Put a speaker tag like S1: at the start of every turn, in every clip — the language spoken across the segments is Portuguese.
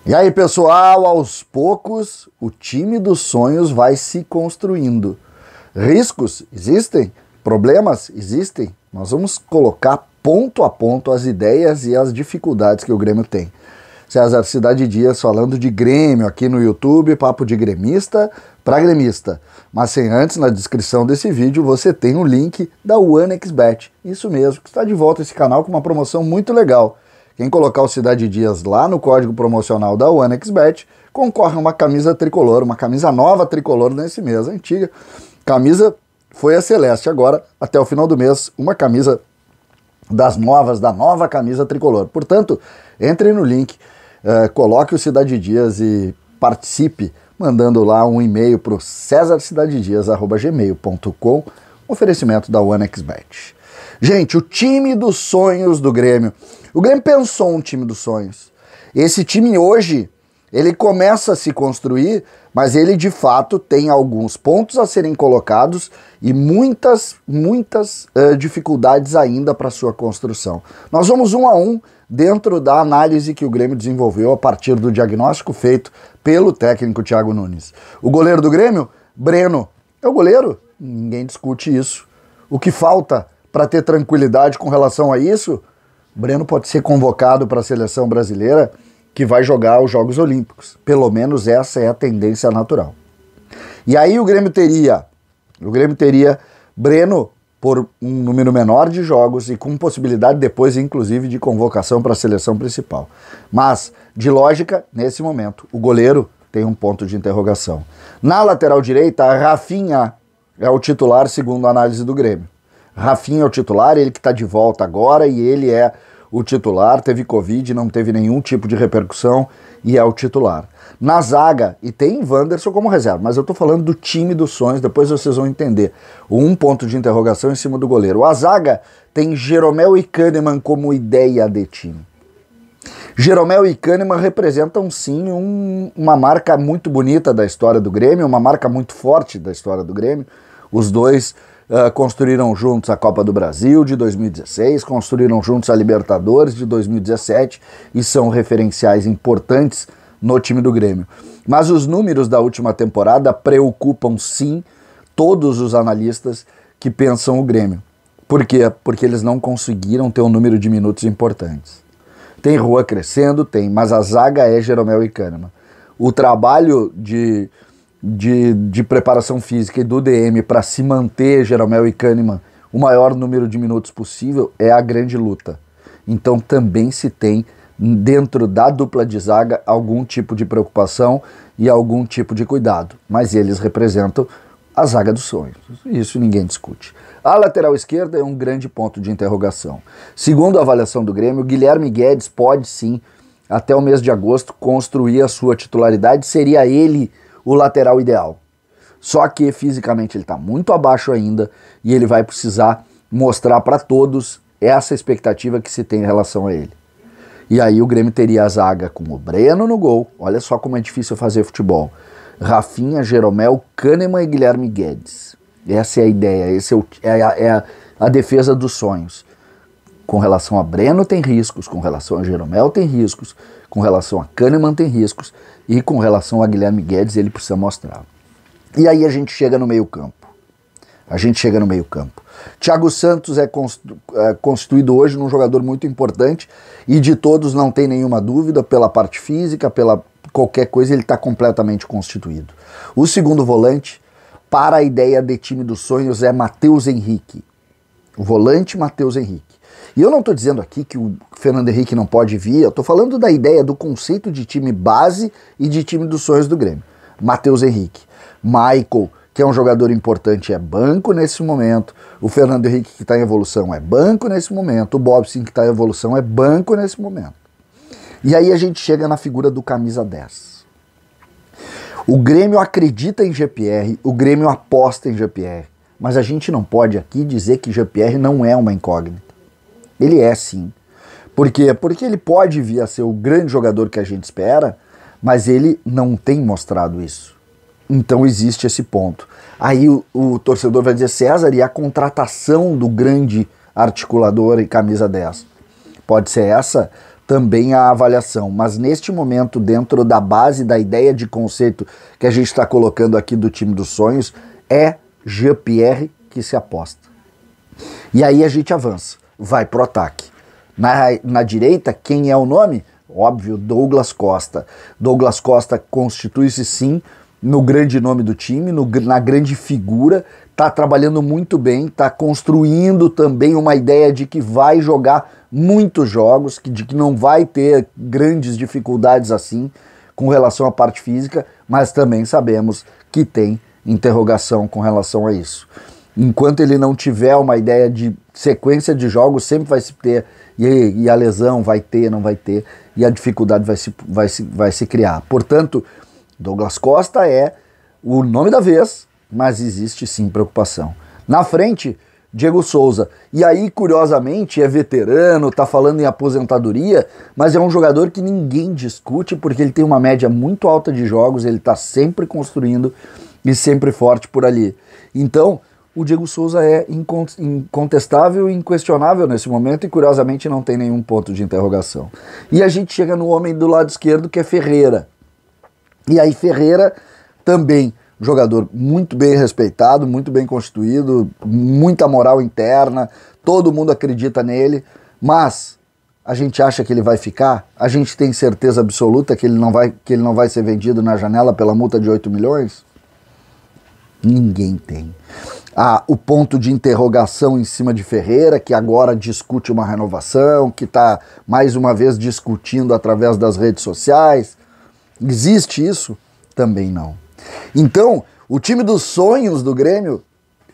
S1: E aí, pessoal, aos poucos o time dos sonhos vai se construindo. Riscos existem, problemas existem. Nós vamos colocar ponto a ponto as ideias e as dificuldades que o Grêmio tem. César Cidade Dias falando de Grêmio aqui no YouTube, papo de gremista para gremista. Mas sem antes, na descrição desse vídeo você tem o link da OneXBet. Isso mesmo, que está de volta esse canal com uma promoção muito legal. Quem colocar o Cidade Dias lá no código promocional da OneXBet concorre a uma camisa tricolor, uma camisa nova tricolor nesse mês, antiga. Camisa foi a Celeste, agora até o final do mês uma camisa das novas, da nova camisa tricolor. Portanto, entre no link, coloque o Cidade Dias e participe mandando lá um e-mail para o cesarcidadedias@gmail.com, oferecimento da OneXBet. Gente, o time dos sonhos do Grêmio. O Grêmio pensou um time dos sonhos. Esse time hoje, ele começa a se construir, mas ele de fato tem alguns pontos a serem colocados e muitas dificuldades ainda para sua construção. Nós vamos um a um dentro da análise que o Grêmio desenvolveu a partir do diagnóstico feito pelo técnico Thiago Nunes. O goleiro do Grêmio, Breno, é o goleiro? Ninguém discute isso. O que falta para ter tranquilidade com relação a isso? Breno pode ser convocado para a seleção brasileira que vai jogar os Jogos Olímpicos. Pelo menos essa é a tendência natural. E aí o Grêmio teria Breno por um número menor de jogos e com possibilidade depois, inclusive, de convocação para a seleção principal. Mas, de lógica, nesse momento, o goleiro tem um ponto de interrogação. Na lateral direita, Rafinha é o titular, segundo a análise do Grêmio. Rafinha é o titular, ele que está de volta agora e ele é o titular, teve Covid, não teve nenhum tipo de repercussão e é o titular. Na zaga, e tem Wanderson como reserva, mas eu tô falando do time dos sonhos, depois vocês vão entender. Um ponto de interrogação em cima do goleiro. A zaga tem Jeromel e Kahneman como ideia de time. Jeromel e Kahneman representam sim uma marca muito bonita da história do Grêmio, uma marca muito forte da história do Grêmio. Os dois construíram juntos a Copa do Brasil de 2016, construíram juntos a Libertadores de 2017 e são referenciais importantes no time do Grêmio. Mas os números da última temporada preocupam sim todos os analistas que pensam o Grêmio. Por quê? Porque eles não conseguiram ter um número de minutos importantes. Tem Rua crescendo, tem, mas a zaga é Jeromel e Kahneman. O trabalho de preparação física e do DM para se manter Jeromel e Kahneman o maior número de minutos possível é a grande luta. Então também se tem dentro da dupla de zaga algum tipo de preocupação e algum tipo de cuidado, mas eles representam a zaga dos sonhos, isso ninguém discute. A lateral esquerda é um grande ponto de interrogação. Segundo a avaliação do Grêmio, Guilherme Guedes pode sim, até o mês de agosto, construir a sua titularidade, seria ele o lateral ideal. Só que fisicamente ele está muito abaixo ainda e ele vai precisar mostrar para todos essa expectativa que se tem em relação a ele. E aí o Grêmio teria a zaga com o Breno no gol, olha só como é difícil fazer futebol. Rafinha, Jeromel, Kahneman e Guilherme Guedes. Essa é a ideia, essa é a defesa dos sonhos. Com relação a Breno tem riscos, com relação a Jeromel tem riscos, com relação a Kahneman tem riscos e com relação a Guilherme Guedes ele precisa mostrar. E aí a gente chega no meio-campo. Thiago Santos é constituído hoje num jogador muito importante e de todos não tem nenhuma dúvida, pela parte física, pela qualquer coisa, ele está completamente constituído. O segundo volante, para a ideia de time dos sonhos, é Matheus Henrique. O volante Matheus Henrique. E eu não estou dizendo aqui que o Fernando Henrique não pode vir, eu estou falando da ideia do conceito de time base e de time dos sonhos do Grêmio. Matheus Henrique. Michael, que é um jogador importante, é banco nesse momento. O Fernando Henrique, que está em evolução, é banco nesse momento. O Bobson, que está em evolução, é banco nesse momento. E aí a gente chega na figura do camisa 10. O Grêmio acredita em GPR, o Grêmio aposta em GPR. Mas a gente não pode aqui dizer que GPR não é uma incógnita. Ele é sim. Por quê? Porque ele pode vir a ser o grande jogador que a gente espera, mas ele não tem mostrado isso. Então existe esse ponto. Aí o torcedor vai dizer, César, e a contratação do grande articulador e camisa 10? Pode ser essa também a avaliação. Mas neste momento, dentro da base, da ideia de conceito que a gente está colocando aqui do time dos sonhos, é Jean-Pierre que se aposta. E aí a gente avança, vai pro ataque. Na direita, quem é o nome? Óbvio, Douglas Costa. Douglas Costa constitui-se sim no grande nome do time, na grande figura, tá trabalhando muito bem, tá construindo também uma ideia de que vai jogar muitos jogos, de que não vai ter grandes dificuldades assim com relação à parte física, mas também sabemos que tem interrogação com relação a isso. Enquanto ele não tiver uma ideia de sequência de jogos, sempre vai se ter, e a lesão vai ter, não vai ter, e a dificuldade vai se criar. Portanto, Douglas Costa é o nome da vez, mas existe sim preocupação. Na frente, Diego Souza. E aí, curiosamente, é veterano, tá falando em aposentadoria, mas é um jogador que ninguém discute porque ele tem uma média muito alta de jogos, ele tá sempre construindo e sempre forte por ali. Então, o Diego Souza é incontestável e inquestionável nesse momento e, curiosamente, não tem nenhum ponto de interrogação. E a gente chega no homem do lado esquerdo, que é Ferreira. E aí Ferreira também, jogador muito bem respeitado, muito bem constituído, muita moral interna, todo mundo acredita nele, mas a gente acha que ele vai ficar? A gente tem certeza absoluta que ele não vai ser vendido na janela pela multa de 8 milhões? Ninguém tem. O ponto de interrogação em cima de Ferreira, que agora discute uma renovação, que está mais uma vez discutindo através das redes sociais. Existe isso? Também não. Então, o time dos sonhos do Grêmio,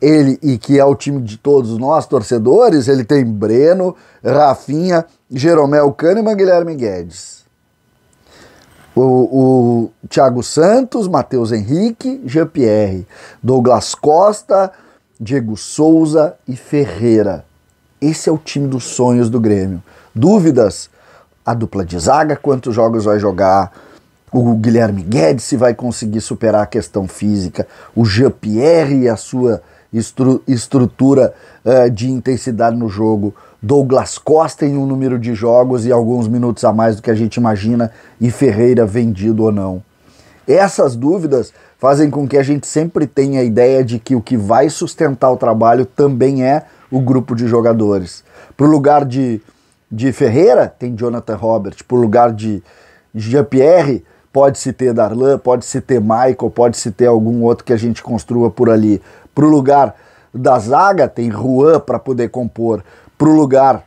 S1: e que é o time de todos nós, torcedores, ele tem Breno, Rafinha, Jeromel Kahneman, Guilherme Guedes. O Thiago Santos, Matheus Henrique, Jean-Pierre, Douglas Costa, Diego Souza e Ferreira. Esse é o time dos sonhos do Grêmio. Dúvidas? A dupla de zaga, quantos jogos vai jogar? O Guilherme Guedes se vai conseguir superar a questão física, o Jean-Pierre e a sua estrutura de intensidade no jogo, Douglas Costa em um número de jogos e alguns minutos a mais do que a gente imagina, e Ferreira vendido ou não. Essas dúvidas fazem com que a gente sempre tenha a ideia de que o que vai sustentar o trabalho também é o grupo de jogadores. Para o lugar de Ferreira, tem Jonathan Robert. Para o lugar de Jean-Pierre, pode-se ter Darlan, pode-se ter Michael, pode-se ter algum outro que a gente construa por ali. Para o lugar da zaga, tem Juan para poder compor. Para o lugar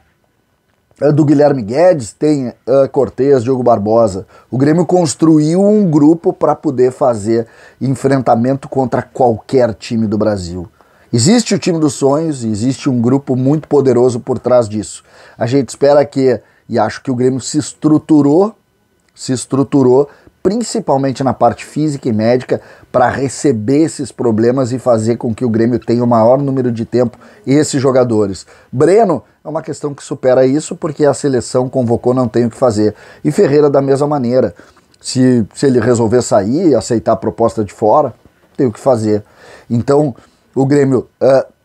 S1: do Guilherme Guedes, tem Cortez, Diogo Barbosa. O Grêmio construiu um grupo para poder fazer enfrentamento contra qualquer time do Brasil. Existe o time dos sonhos, existe um grupo muito poderoso por trás disso. A gente espera e acho que o Grêmio se estruturou principalmente na parte física e médica, para receber esses problemas e fazer com que o Grêmio tenha o maior número de tempo esses jogadores. Breno é uma questão que supera isso, porque a seleção convocou, não tem o que fazer. E Ferreira da mesma maneira. Se ele resolver sair e aceitar a proposta de fora, tem o que fazer. Então, o Grêmio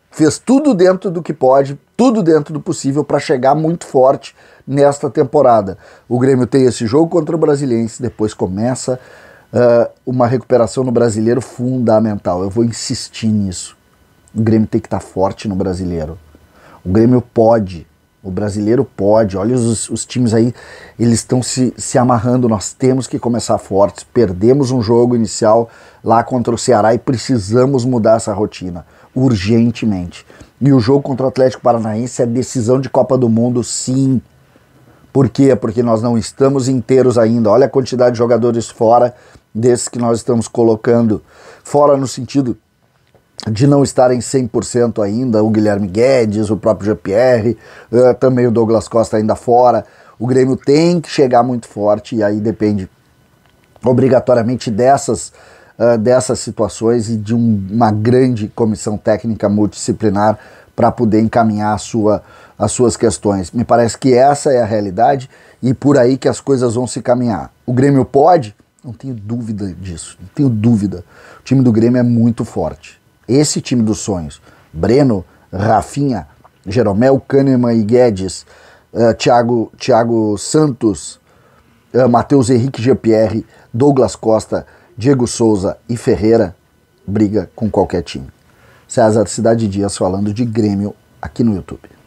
S1: fez tudo dentro do que pode, tudo dentro do possível para chegar muito forte nesta temporada. O Grêmio tem esse jogo contra o Brasiliense, depois começa uma recuperação no Brasileiro fundamental. Eu vou insistir nisso. O Grêmio tem que estar forte no Brasileiro. O Grêmio pode, o Brasileiro pode. Olha os times aí, eles estão se amarrando. Nós temos que começar fortes. Perdemos um jogo inicial lá contra o Ceará e precisamos mudar essa rotina urgentemente. E o jogo contra o Atlético Paranaense é decisão de Copa do Mundo, sim. Por quê? Porque nós não estamos inteiros ainda. Olha a quantidade de jogadores fora desses que nós estamos colocando. Fora no sentido de não estarem 100% ainda. O Guilherme Guedes, o próprio Jean-Pierre, também o Douglas Costa ainda fora. O Grêmio tem que chegar muito forte e aí depende obrigatoriamente dessas situações e de uma grande comissão técnica multidisciplinar para poder encaminhar as suas questões. Me parece que essa é a realidade e por aí que as coisas vão se caminhar. O Grêmio pode? Não tenho dúvida disso, não tenho dúvida. O time do Grêmio é muito forte. Esse time dos sonhos, Breno, Rafinha, Jeromel, Kahneman e Guedes, Thiago Santos, Matheus Henrique Jean-Pierre, Douglas Costa, Diego Souza e Ferreira, briga com qualquer time. César Cidade Dias falando de Grêmio aqui no YouTube.